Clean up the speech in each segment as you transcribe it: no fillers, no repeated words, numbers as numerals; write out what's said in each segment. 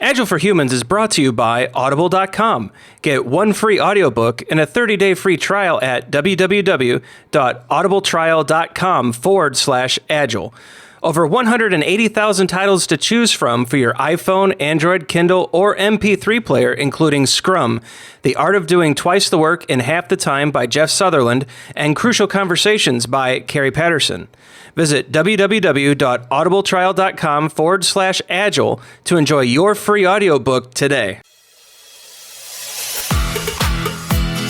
Agile for Humans is brought to you by Audible.com. Get one free audiobook and a 30-day free trial at www.audibletrial.com/agile. Over 180,000 titles to choose from for your iPhone, Android, Kindle, or MP3 player, including Scrum, The Art of Doing Twice the Work in Half the Time by Jeff Sutherland, and Crucial Conversations by Carrie Patterson. Visit www.audibletrial.com/agile to enjoy your free audiobook today.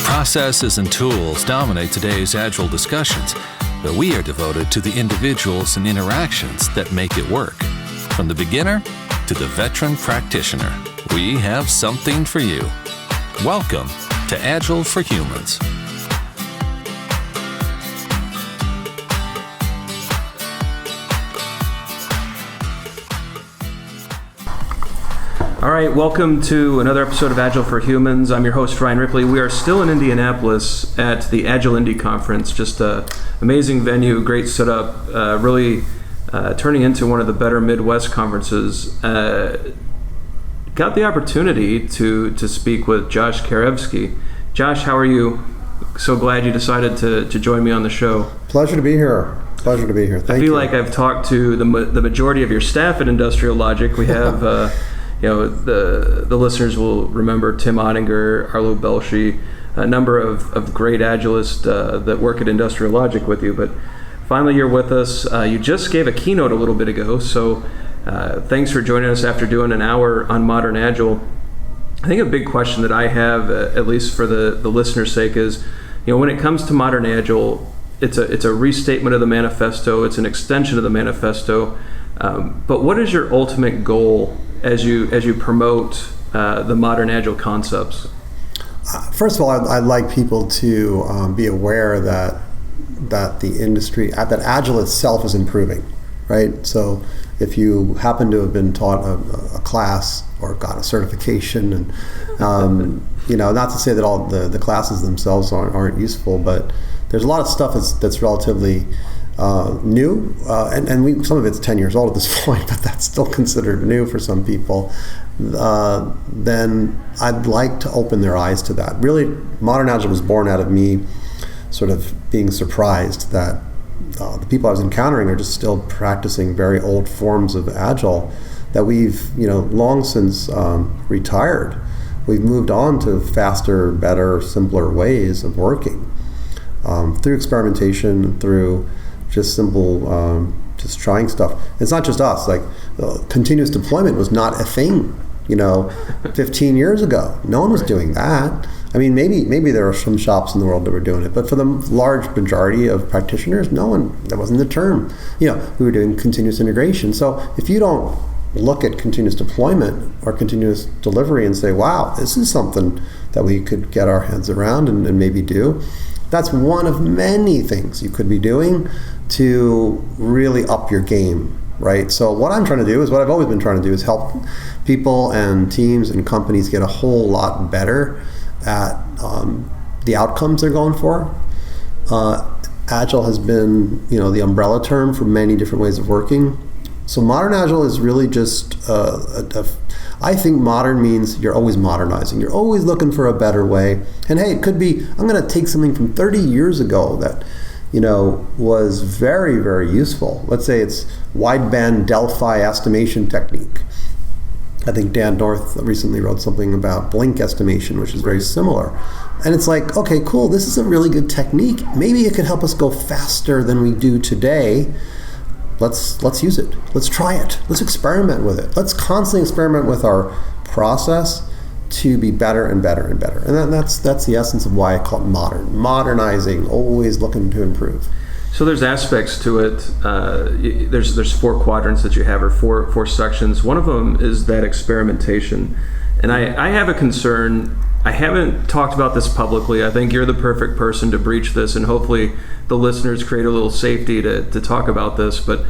Processes and tools dominate today's Agile discussions, but we are devoted to the individuals and interactions that make it work. From the beginner to the veteran practitioner, we have something for you. Welcome to Agile for Humans. All right, welcome to another episode of Agile for Humans. I'm your host, Ryan Ripley. We are still in Indianapolis at the AgileIndy conference. Just an amazing venue, great setup, really turning into one of the better Midwest conferences. Got the opportunity to speak with Josh Kerievsky. Josh, how are you? So glad you decided to join me on the show. Pleasure to be here. Thank you. I feel like I've talked to the majority of your staff at Industrial Logic. We have... the listeners will remember Tim Ottinger, Arlo Belshi, a number of great Agilists that work at Industrial Logic with you. But finally, you're with us. You just gave a keynote a little bit ago, so thanks for joining us after doing an hour on Modern Agile. I think a big question that I have, at least for the listener's sake, is, when it comes to Modern Agile, it's a restatement of the manifesto. It's an extension of the manifesto. But what is your ultimate goal as you promote the modern Agile concepts? First of all, I'd like people to be aware that the industry, that Agile itself is improving, right? So if you happen to have been taught a class or got a certification, and not to say that all the classes themselves aren't useful, but there's a lot of stuff that's relatively new, and some of it's 10 years old at this point, but that's still considered new for some people. Then I'd like to open their eyes to that. Really, Modern Agile was born out of me sort of being surprised that the people I was encountering are just still practicing very old forms of Agile that we've long since retired. We've moved on to faster, better, simpler ways of working through experimentation, through just simple, just trying stuff. It's not just us. Like continuous deployment was not a thing, 15 years ago. No one was doing that. I mean, maybe there are some shops in the world that were doing it, but for the large majority of practitioners, that wasn't the term. We were doing continuous integration. So if you don't look at continuous deployment or continuous delivery and say, wow, this is something that we could get our heads around and maybe do, that's one of many things you could be doing to really up your game, right? So what I'm trying to do is what I've always been trying to do is help people and teams and companies get a whole lot better at the outcomes they're going for. Agile has been, the umbrella term for many different ways of working. So Modern Agile is really just I think modern means you're always modernizing. You're always looking for a better way. And hey, it could be, I'm going to take something from 30 years ago that, was very, very useful. Let's say it's wideband Delphi estimation technique. I think Dan North recently wrote something about blink estimation, which is very similar. And it's like, okay, cool, this is a really good technique. Maybe it could help us go faster than we do today. Let's use it. Let's try it. Let's experiment with it. Let's constantly experiment with our process to be better and better and better. And that's the essence of why I call it modern. Modernizing, always looking to improve. So there's aspects to it. There's 4 quadrants that you have, or four sections. One of them is that experimentation. And I have a concern. I haven't talked about this publicly. I think you're the perfect person to breach this, and hopefully the listeners create a little safety to talk about this. But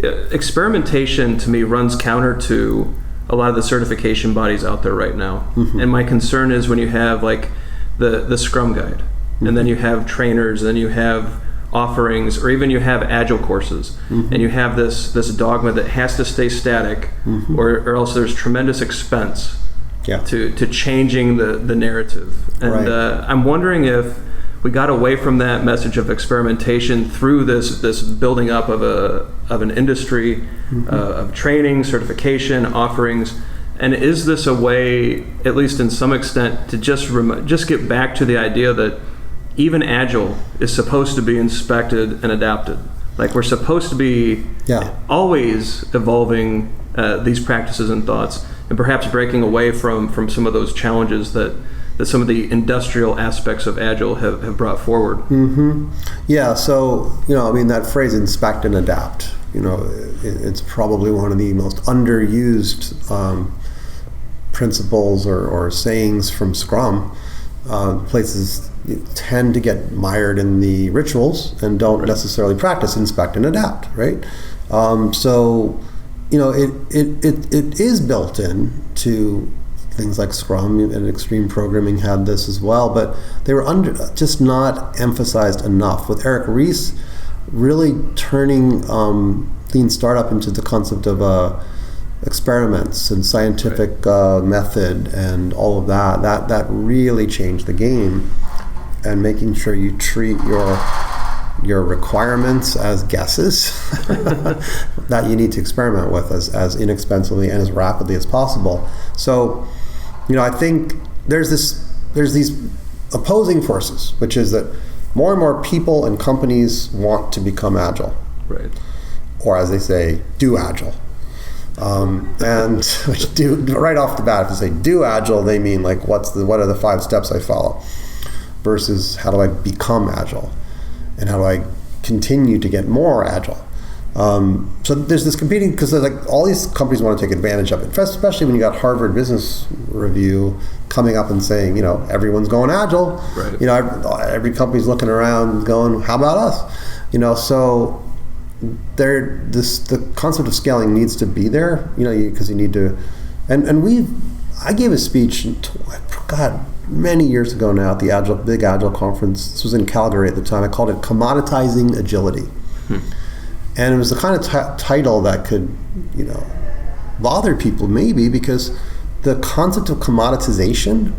experimentation, to me, runs counter to a lot of the certification bodies out there right now. Mm-hmm. And my concern is when you have like the Scrum Guide, mm-hmm. and then you have trainers, and then you have offerings, or even you have Agile courses, and you have this dogma that has to stay static, or else there's tremendous expense to changing the narrative. And I'm wondering if we got away from that message of experimentation through this building up of an industry of training, certification, offerings. And is this a way, at least in some extent, to just get back to the idea that even Agile is supposed to be inspected and adapted? Like, we're supposed to be always evolving these practices and thoughts, and perhaps breaking away from some of those challenges that some of the industrial aspects of Agile have brought forward. Yeah, so, that phrase, inspect and adapt, it's probably one of the most underused principles or sayings from Scrum. Places tend to get mired in the rituals and don't necessarily practice inspect and adapt, right? So, it is built in to things like Scrum, and Extreme Programming had this as well, but they were just not emphasized enough. With Eric Ries really turning Lean Startup into the concept of experiments and scientific method and all of that really changed the game, and making sure you treat your requirements as guesses that you need to experiment with as inexpensively and as rapidly as possible. So, I think there's these opposing forces, which is that more and more people and companies want to become Agile, right? Or as they say, do Agile. And do right off the bat, if they say do Agile, they mean like what are the 5 steps I follow, versus how do I become Agile, and how do I continue to get more Agile. So there's this competing, because like all these companies want to take advantage of it, especially when you got Harvard Business Review coming up and saying, everyone's going Agile. Right. Every company's looking around going, how about us? So the concept of scaling needs to be there, because you need to, I gave a speech, many years ago now at the big Agile conference. This was in Calgary at the time. I called it Commoditizing Agility. And it was the kind of title that could, bother people maybe, because the concept of commoditization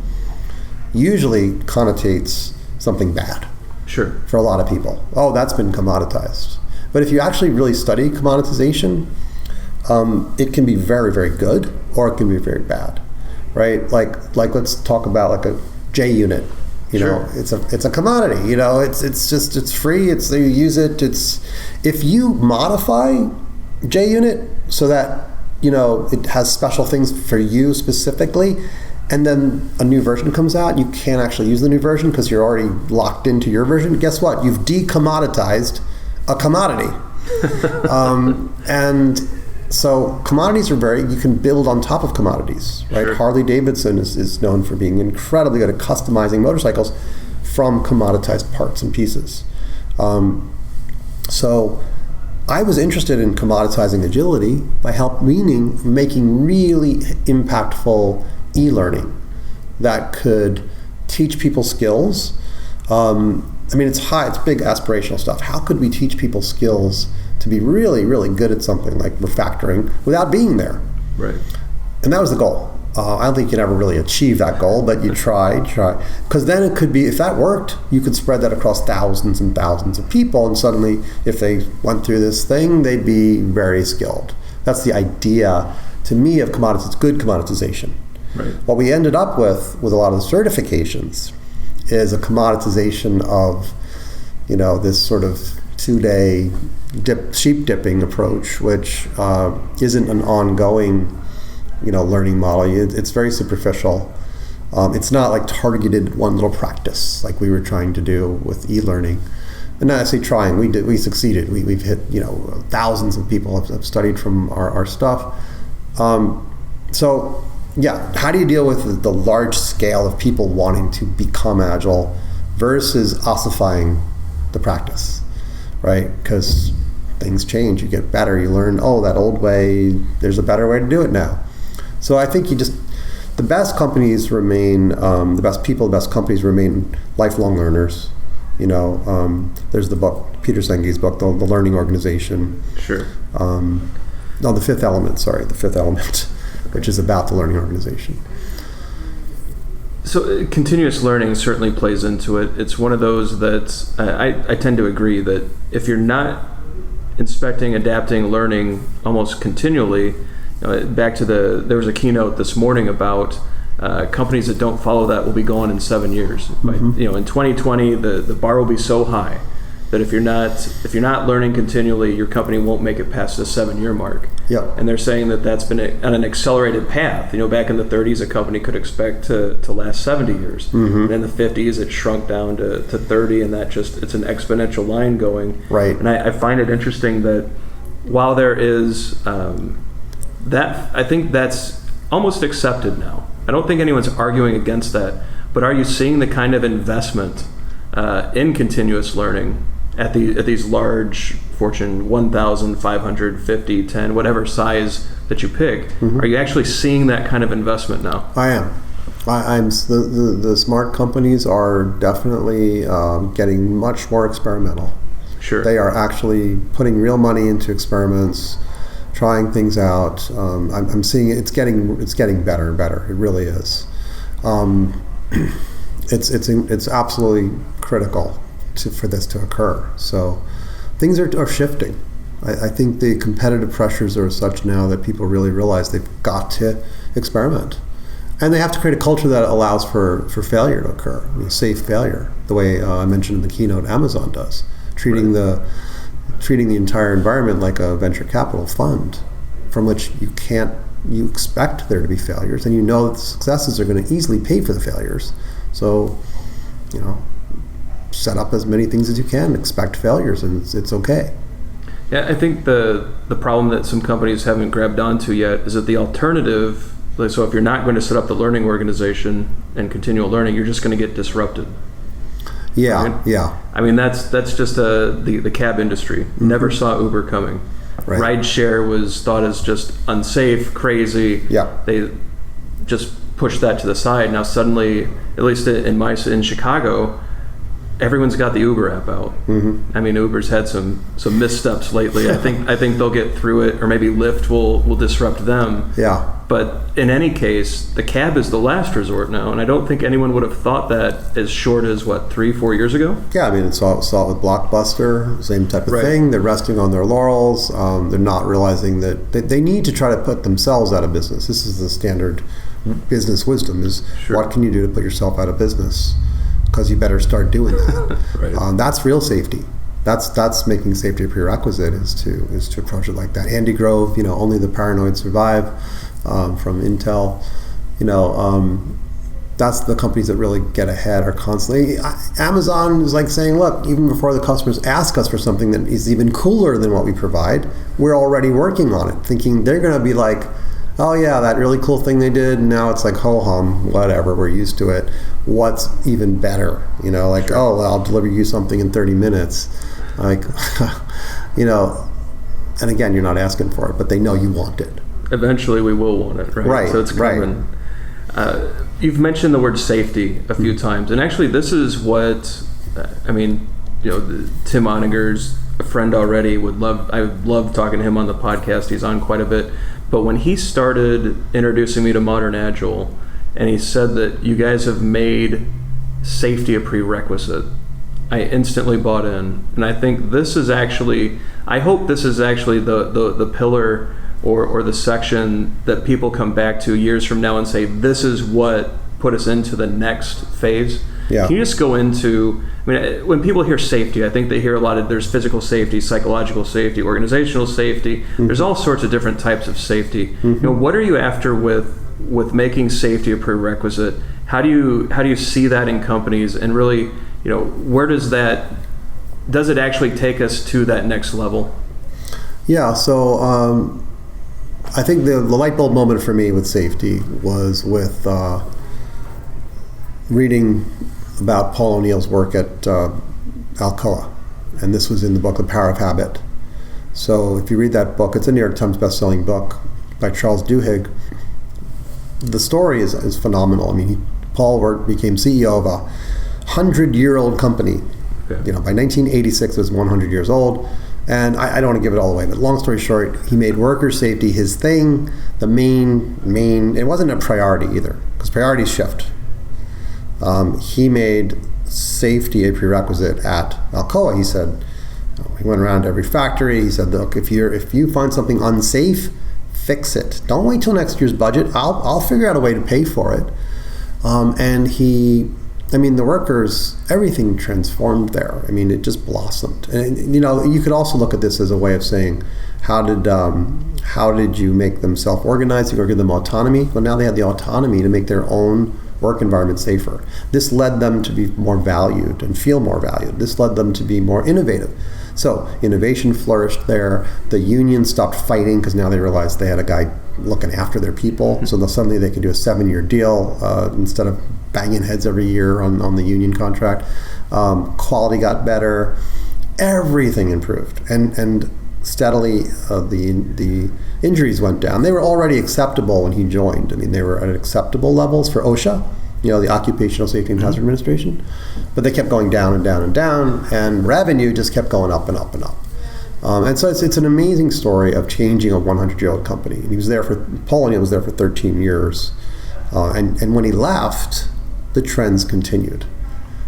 usually connotates something bad. Sure. For a lot of people. Oh, that's been commoditized. But if you actually really study commoditization, it can be very, very good, or it can be very bad, right? Like let's talk about like a JUnit. Sure. It's a commodity. It's free. You use it. If you modify JUnit so that it has special things for you specifically, and then a new version comes out, you can't actually use the new version because you're already locked into your version. Guess what? You've decommoditized a commodity. And so commodities are you can build on top of commodities, right? Sure. Harley Davidson is known for being incredibly good at customizing motorcycles from commoditized parts and pieces. So I was interested in commoditizing agility by making really impactful e-learning that could teach people skills. It's big aspirational stuff. How could we teach people skills to be really, really good at something like refactoring without being there? Right. And that was the goal. I don't think you can ever really achieve that goal, but you try. Because then it could be, if that worked, you could spread that across thousands and thousands of people, and suddenly, if they went through this thing, they'd be very skilled. That's the idea, to me, of good commoditization. Right. What we ended up with a lot of the certifications is a commoditization of, this sort of 2-day sheep dipping approach, which isn't an ongoing, learning model. It's very superficial. It's not like targeted one little practice like we were trying to do with e-learning. And not say trying, we succeeded. We've hit, thousands of people have studied from our stuff. So yeah, how do you deal with the large scale of people wanting to become Agile versus ossifying the practice, right? Because things change, you get better, you learn, that old way, there's a better way to do it now. So I think the best companies remain, the best people, the best companies remain lifelong learners. There's the book, Peter Senge's book, the Learning Organization. Sure. No, the Fifth Element, which is about the learning organization. So continuous learning certainly plays into it. It's one of those that I tend to agree that if you're not inspecting, adapting, learning almost continually, back to there was a keynote this morning about companies that don't follow that will be gone in 7 years. Mm-hmm. In 2020, the bar will be so high that if you're not learning continually, your company won't make it past the 7-year mark. Yep. And they're saying that that's been on an accelerated path. Back in the 30s, a company could expect to last 70 years. Mm-hmm. And in the 50s, it shrunk down to 30, and it's an exponential line going. Right. And I find it interesting that while there is that, I think that's almost accepted now. I don't think anyone's arguing against that. But are you seeing the kind of investment in continuous learning at these large Fortune 1,000, 550, 10, whatever size that you pick? Mm-hmm. Are you actually seeing that kind of investment now? I am. The smart companies are definitely getting much more experimental. Sure. They are actually putting real money into experiments, trying things out. I'm seeing it's getting better and better. It really is. It's absolutely critical for this to occur. So things are shifting. I think the competitive pressures are such now that people really realize they've got to experiment. And they have to create a culture that allows for failure to occur, safe failure, the way I mentioned in the keynote Amazon does, treating the entire environment like a venture capital fund from which you expect there to be failures, and that the successes are going to easily pay for the failures. So, set up as many things as you can, expect failures, and it's okay. Yeah, I think the problem that some companies haven't grabbed onto yet is that the alternative, so if you're not going to set up the learning organization and continual learning, you're just going to get disrupted. Yeah, right? Yeah. I mean, that's just the cab industry. Mm-hmm. Never saw Uber coming. Right. Rideshare was thought as just unsafe, crazy. Yeah. They just pushed that to the side. Now suddenly, at least in Chicago, everyone's got the Uber app out. Mm-hmm. I mean, Uber's had some missteps lately. I think they'll get through it, or maybe Lyft will disrupt them. Yeah. But in any case, the cab is the last resort now, and I don't think anyone would have thought that as short as 3-4 years ago. Yeah, I mean, saw it with Blockbuster, same type of right. thing. They're resting on their laurels. They're not realizing that they need to try to put themselves out of business. This is the standard business wisdom: is sure. What can you do to put yourself out of business? Because you better start doing that. Right. That's real safety. That's making safety a prerequisite. Is to approach it like that. Andy Grove, only the paranoid survive, from Intel. That's the companies that really get ahead are constantly. Amazon is like saying, look, even before the customers ask us for something that is even cooler than what we provide, we're already working on it, thinking they're going to be like, oh yeah, that really cool thing they did, and now it's like, ho-hum, whatever, we're used to it. What's even better? Sure. Oh, well, I'll deliver you something in 30 minutes. And again, you're not asking for it, but they know you want it. Eventually we will want it, right? Right, so it's coming. Right. You've mentioned the word safety a few times, and actually this is what, Tim Oninger's a friend already. I would love talking to him on the podcast. He's on quite a bit. But when he started introducing me to Modern Agile, and he said that you guys have made safety a prerequisite, I instantly bought in. And I think this is actually, I hope this is actually the pillar or the section that people come back to years from now and say, this is what put us into the next phase. Yeah. Can you just go into, when people hear safety, I think they hear a lot of, there's physical safety, psychological safety, organizational safety. Mm-hmm. There's all sorts of different types of safety. Mm-hmm. What are you after with making safety a prerequisite? How do you see that in companies, and really, where does it actually take us to that next level? Yeah, so I think the light bulb moment for me with safety was with reading about Paul O'Neill's work at Alcoa, and this was in the book The Power of Habit. So if you read that book, it's a New York Times best-selling book by Charles Duhigg. The story is phenomenal. Paul became CEO of a 100-year-old company Okay. By 1986, it was 100 years old. And I don't want to give it all away, but long story short, he made worker safety his thing, the main, it wasn't a priority either, because priorities shift. He made safety a prerequisite at Alcoa. He said, he went around to every factory, he said, look, if you find something unsafe, fix it. Don't wait till next year's budget. I'll figure out a way to pay for it. And the workers, everything transformed there. It just blossomed. And you could also look at this as a way of saying, how did you make them self-organizing or give them autonomy? Well, now they have the autonomy to make their own work environment safer. This led them to be more valued and feel more valued. This led them to be more innovative. So innovation flourished there. The union stopped fighting because now they realized they had a guy looking after their people. So suddenly they could do a 7-year deal instead of banging heads every year on the union contract. Quality got better. Everything improved. And steadily the injuries went down. They were already acceptable when he joined. They were at acceptable levels for OSHA, the Occupational Safety and Hazard Administration. But they kept going down and down and down, and revenue just kept going up and up and up. And so it's an amazing story of changing a 100-year-old company. And he was there Polonia was there for 13 years. And when he left, the trends continued.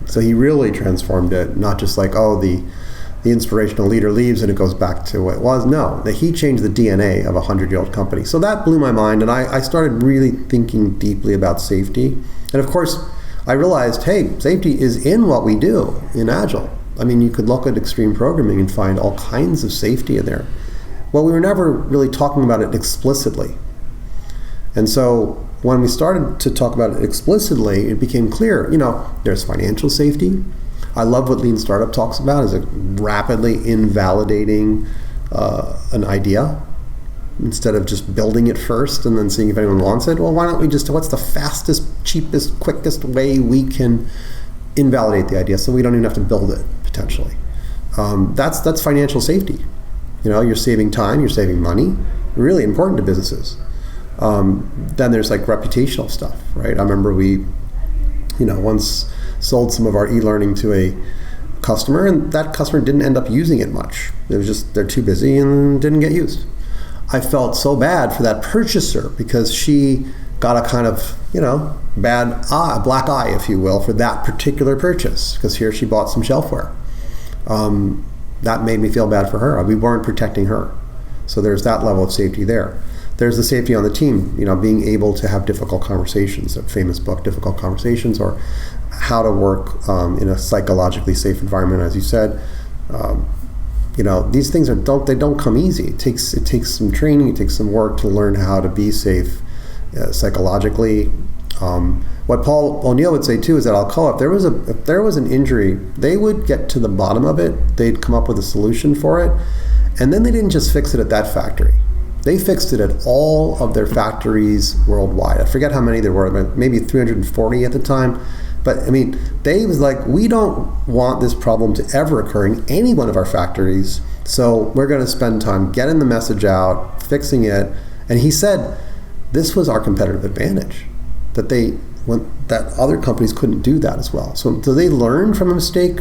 So he really transformed it, not just like, the inspirational leader leaves and it goes back to what it was. No, that he changed the DNA of a 100-year-old company. So that blew my mind, and I started really thinking deeply about safety. And of course, I realized, hey, safety is in what we do in Agile. You could look at extreme programming and find all kinds of safety in there. Well, we were never really talking about it explicitly. And so when we started to talk about it explicitly, it became clear, there's financial safety. I love what Lean Startup talks about, is rapidly invalidating an idea instead of just building it first and then seeing if anyone wants it. Well, why don't we what's the fastest, cheapest, quickest way we can invalidate the idea so we don't even have to build it, potentially. That's financial safety. You're saving time, you're saving money, really important to businesses. Then there's reputational stuff, right? I remember we, once sold some of our e-learning to a customer, and that customer didn't end up using it much. It was just, they're too busy and didn't get used. I felt so bad for that purchaser because she got a kind of, black eye, if you will, for that particular purchase, because here she bought some shelfware. That made me feel bad for her. We weren't protecting her. So there's that level of safety there. There's the safety on the team, being able to have difficult conversations, that famous book, Difficult Conversations, or how to work in a psychologically safe environment, as you said. These things don't come easy. It takes some training, it takes some work to learn how to be safe psychologically. What Paul O'Neill would say too is that Alcoa, if there was an injury, they would get to the bottom of it. They'd come up with a solution for it, and then they didn't just fix it at that factory. They fixed it at all of their factories worldwide. I forget how many there were, but maybe 340 at the time. But they was like, we don't want this problem to ever occur in any one of our factories, so we're going to spend time getting the message out, fixing it. And he said this was our competitive advantage, that other companies couldn't do that as well. So they learned from a mistake,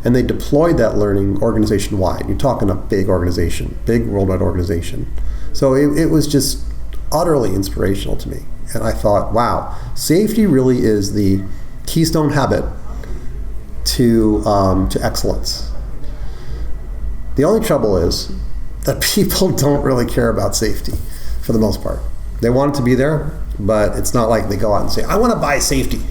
and they deployed that learning organization-wide. You're talking a big organization, big worldwide organization. So it was just utterly inspirational to me. And I thought, wow, safety really is the keystone habit to excellence. The only trouble is that people don't really care about safety for the most part. They want it to be there, but it's not like they go out and say, I want to buy safety.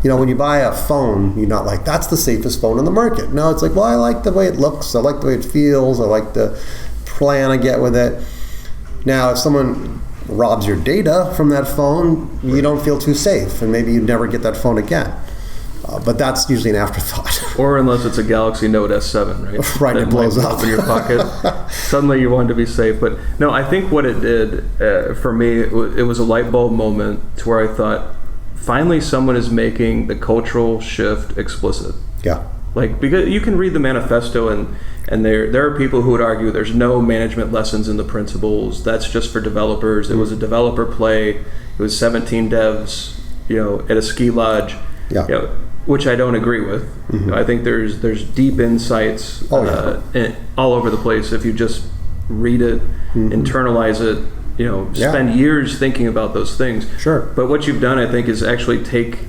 When you buy a phone, you're not like, that's the safest phone on the market. No, it's like, well, I like the way it looks, I like the way it feels, I like the plan I get with it. Now, if someone robs your data from that phone, you don't feel too safe, and maybe you never get that phone again. But that's usually an afterthought. Or unless it's a Galaxy Note S7, right? Right, it blows up in your pocket. Suddenly you want to be safe. But no, I think what it did for me, it was a light bulb moment to where I thought, finally someone is making the cultural shift explicit. Yeah. Because you can read the manifesto and there are people who would argue there's no management lessons in the principles. That's just for developers. It was a developer play. It was 17 devs, at a ski lodge. Yeah. which I don't agree with. I think there's deep insights all over the place if you just read it, internalize it, spend years thinking about those things. Sure. But what you've done, I think, is actually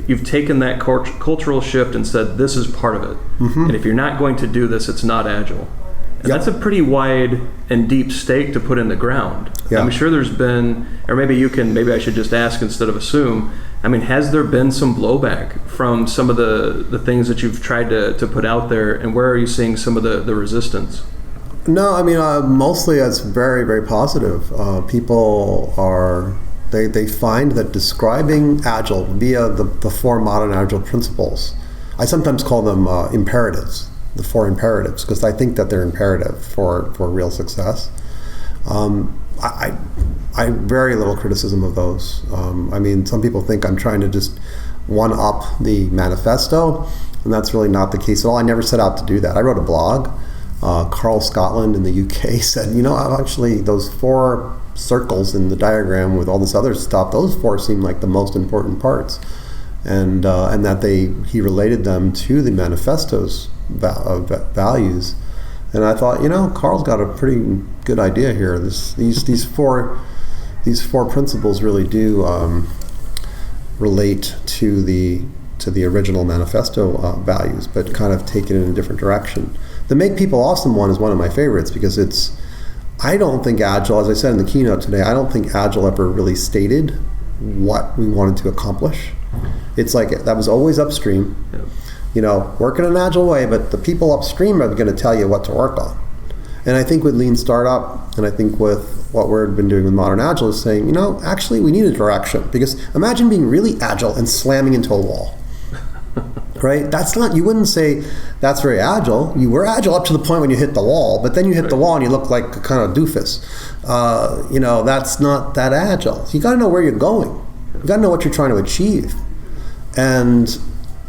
you've taken that cultural shift and said, this is part of it. And if you're not going to do this, it's not Agile. And that's a pretty wide and deep stake to put in the ground. Yeah. I'm sure there's been, or maybe I should just ask instead of assume, has there been some blowback from some of the things that you've tried to put out there, and where are you seeing some of the resistance? No, mostly it's very, very positive. People they find that describing Agile via the 4 modern Agile principles, I sometimes call them imperatives, the 4 imperatives, because I think that they're imperative for real success. I very little criticism of those. Some people think I'm trying to just one-up the manifesto, and that's really not the case at all. I never set out to do that. I wrote a blog. Carl Scotland in the UK said, actually those 4 circles in the diagram with all this other stuff, those 4 seem like the most important parts, and that he related them to the manifesto's values. And I thought, Carl's got a pretty good idea here. These four principles really do relate to the original manifesto values, but kind of take it in a different direction. The Make People Awesome one is one of my favorites because I don't think Agile, as I said in the keynote today, I don't think Agile ever really stated what we wanted to accomplish. It's like that was always upstream. Work in an Agile way, but the people upstream are going to tell you what to work on. And I think with Lean Startup, and I think with what we've been doing with Modern Agile is saying, actually we need a direction. Because imagine being really Agile and slamming into a wall. Right? You wouldn't say that's very Agile. You were Agile up to the point when you hit the wall, but then you hit the wall and you look like a kind of doofus. That's not that Agile. So you got to know where you're going. You got to know what you're trying to achieve. And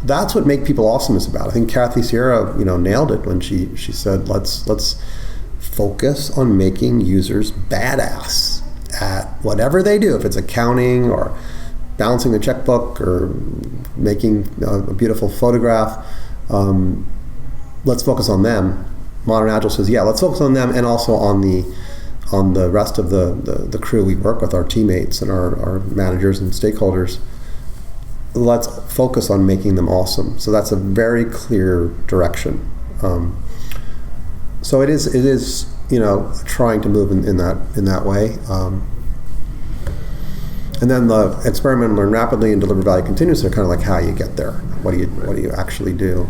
that's what Make People Awesome is about. I think Kathy Sierra, nailed it when she said, let's focus on making users badass at whatever they do. If it's accounting or balancing the checkbook or making a beautiful photograph, let's focus on them. Modern Agile says, let's focus on them and also on the rest of the crew we work with, our teammates and our managers and stakeholders. Let's focus on making them awesome. So that's a very clear direction. So it is trying to move in that way. And then the experiment, learn rapidly, and deliver value continuously are kind of like how you get there. What do you actually do?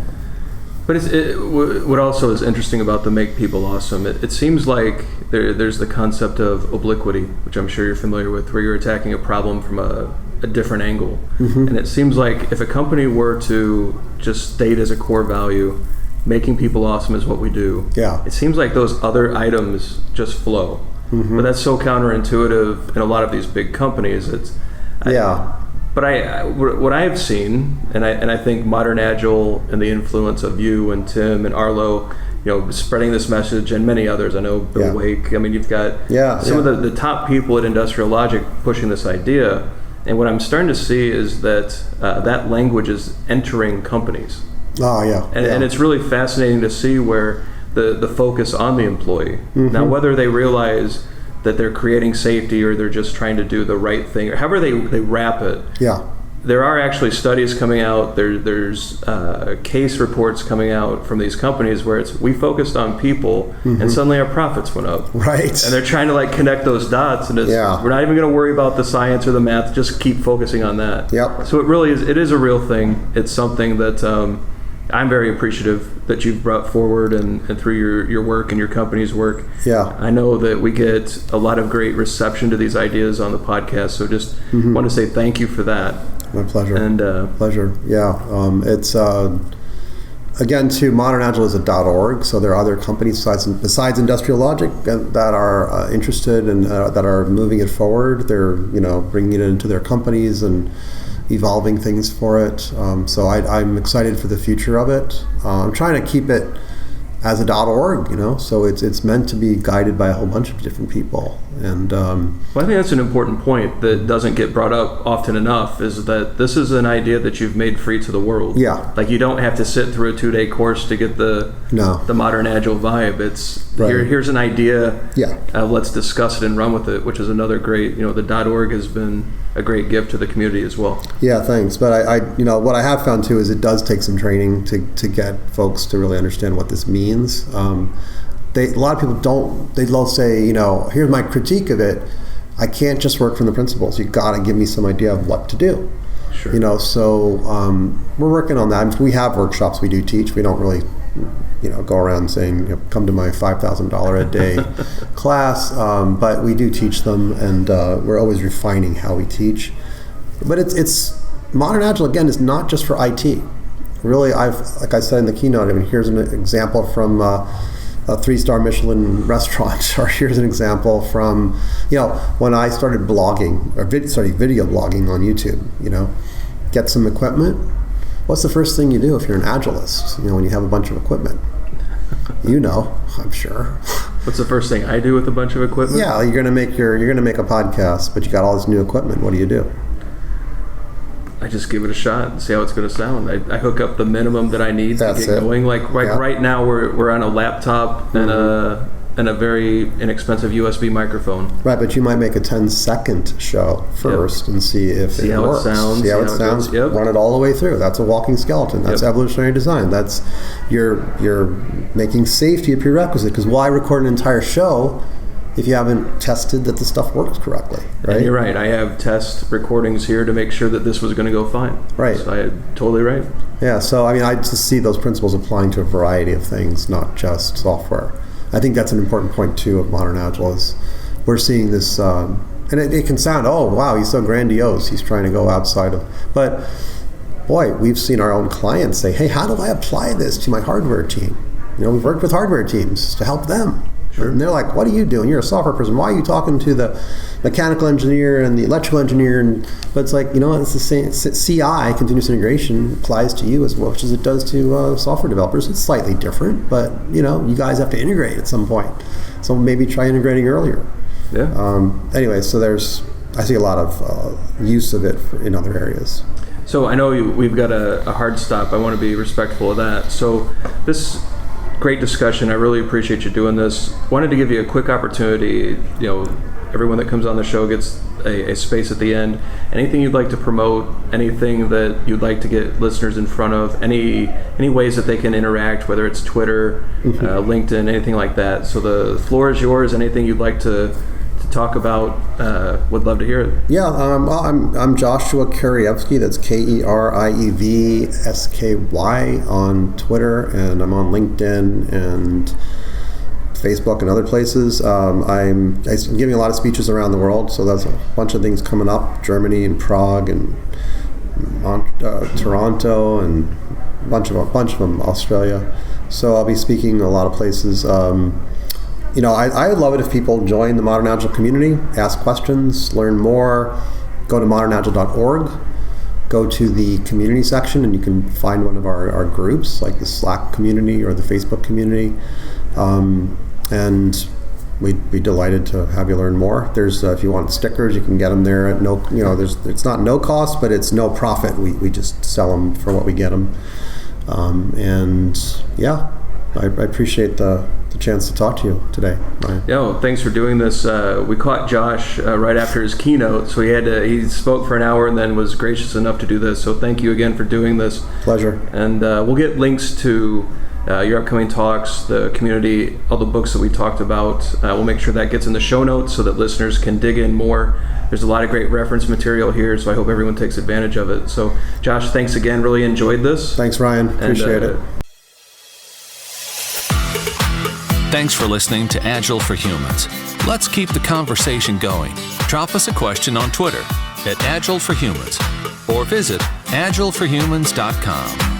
But what also is interesting about the Make People Awesome, it seems like there's the concept of obliquity, which I'm sure you're familiar with, where you're attacking a problem from a different angle. And it seems like if a company were to just state as a core value, making people awesome is what we do, it seems like those other items just flow. But that's so counterintuitive in a lot of these big companies. But what I have seen, and I think Modern Agile and the influence of you and Tim and Arlo, spreading this message, and many others. I know Bill Wake. You've got some of the top people at Industrial Logic pushing this idea. And what I'm starting to see is that that language is entering companies. And it's really fascinating to see where the focus on the employee. Now, whether they realize that they're creating safety or they're just trying to do the right thing, or however they wrap it. There are actually studies coming out. There's case reports coming out from these companies where we focused on people and suddenly our profits went up. Right. And they're trying to connect those dots, and we're not even going to worry about the science or the math. Just keep focusing on that. So it really is. It is a real thing. It's something that I'm very appreciative that you've brought forward and through your work and your company's work. I know that we get a lot of great reception to these ideas on the podcast, so just want to say thank you for that. My pleasure. And pleasure. It's again, to modernagile is .org, so there are other companies besides Industrial Logic that are interested and that are moving it forward. They're bringing it into their companies and evolving things for it. So I'm excited for the future of it. I'm trying to keep it as a .org, so it's meant to be guided by a whole bunch of different people. And well, I think that's an important point that doesn't get brought up often enough, is that this is an idea that you've made free to the world. Yeah. Like, you don't have to sit through a 2-day course to get the modern Agile vibe. It's here's an idea. Yeah. Let's discuss it and run with it, which is another great, the .org has been a great gift to the community as well. Yeah, thanks. But I what I have found too is it does take some training to get folks to really understand what this means. A lot of people don't. They'll say, here's my critique of it. I can't just work from the principles. You got to give me some idea of what to do. Sure. So we're working on that. We have workshops we do teach. We don't really, go around saying, come to my $5,000 a day class. But we do teach them, and we're always refining how we teach. But it's modern Agile, again, is not just for IT. Really, like I said in the keynote, here's an example from a 3-star Michelin restaurant, or here's an example from, when I started blogging, or video blogging on YouTube, get some equipment. What's the first thing you do if you're an Agilist, when you have a bunch of equipment? I'm sure. What's the first thing I do with a bunch of equipment? Yeah, you're gonna make a podcast, but you got all this new equipment. What do? I just give it a shot and see how it's going to sound. I hook up the minimum that I need to get going. Right now, we're on a laptop and a very inexpensive USB microphone. Right, but you might make a 10-second show first and see if it works. See how it sounds. Yep. Run it all the way through. That's a walking skeleton. That's evolutionary design. That's you're making safety a prerequisite, because why record an entire show if you haven't tested that the stuff works correctly, right? And you're right. I have test recordings here to make sure that this was going to go fine. Right. So I'm totally right. Yeah, so I just see those principles applying to a variety of things, not just software. I think that's an important point, too, of modern Agile is we're seeing this, and it can sound, oh, wow, he's so grandiose. He's trying to go outside of, but boy, we've seen our own clients say, hey, how do I apply this to my hardware team? We've worked with hardware teams to help them. Sure. And they're like, what are you doing? You're a software person. Why are you talking to the mechanical engineer and the electrical engineer? But it's like, it's the same. CI, continuous integration, applies to you as much as it does to software developers. It's slightly different, but you guys have to integrate at some point. So maybe try integrating earlier. Yeah. Anyway, so I see a lot of use of it in other areas. So I know we've got a hard stop. I want to be respectful of that. So this great discussion. I really appreciate you doing this. Wanted to give you a quick opportunity. Everyone that comes on the show gets a space at the end. Anything you'd like to promote? Anything that you'd like to get listeners in front of? Any ways that they can interact, whether it's Twitter, LinkedIn, anything like that. So the floor is yours. Anything you'd like to talk about? Would love to hear it. Yeah, I'm Joshua Kerievsky. That's Keryevsky on Twitter, and I'm on LinkedIn and Facebook and other places. I'm giving a lot of speeches around the world, so there's a bunch of things coming up: Germany and Prague and Toronto and a bunch of them, Australia. So I'll be speaking a lot of places. I love it if people join the Modern Agile community, ask questions, learn more. Go to modernagile.org, go to the community section, and you can find one of our groups, like the Slack community or the Facebook community. And we'd be delighted to have you learn more. There's if you want stickers, you can get them there at no, it's not no cost, but it's no profit. We just sell them for what we get them. I appreciate the chance to talk to you today, Ryan. Yeah, well, thanks for doing this. We caught Josh right after his keynote, so he spoke for an hour and then was gracious enough to do this. So thank you again for doing this. Pleasure. And we'll get links to your upcoming talks, the community, all the books that we talked about. We'll make sure that gets in the show notes so that listeners can dig in more. There's a lot of great reference material here, so I hope everyone takes advantage of it. So, Josh, thanks again. Really enjoyed this. Thanks, Ryan. Appreciate it. Thanks for listening to Agile for Humans. Let's keep the conversation going. Drop us a question on Twitter @AgileForHumans or visit agileforhumans.com.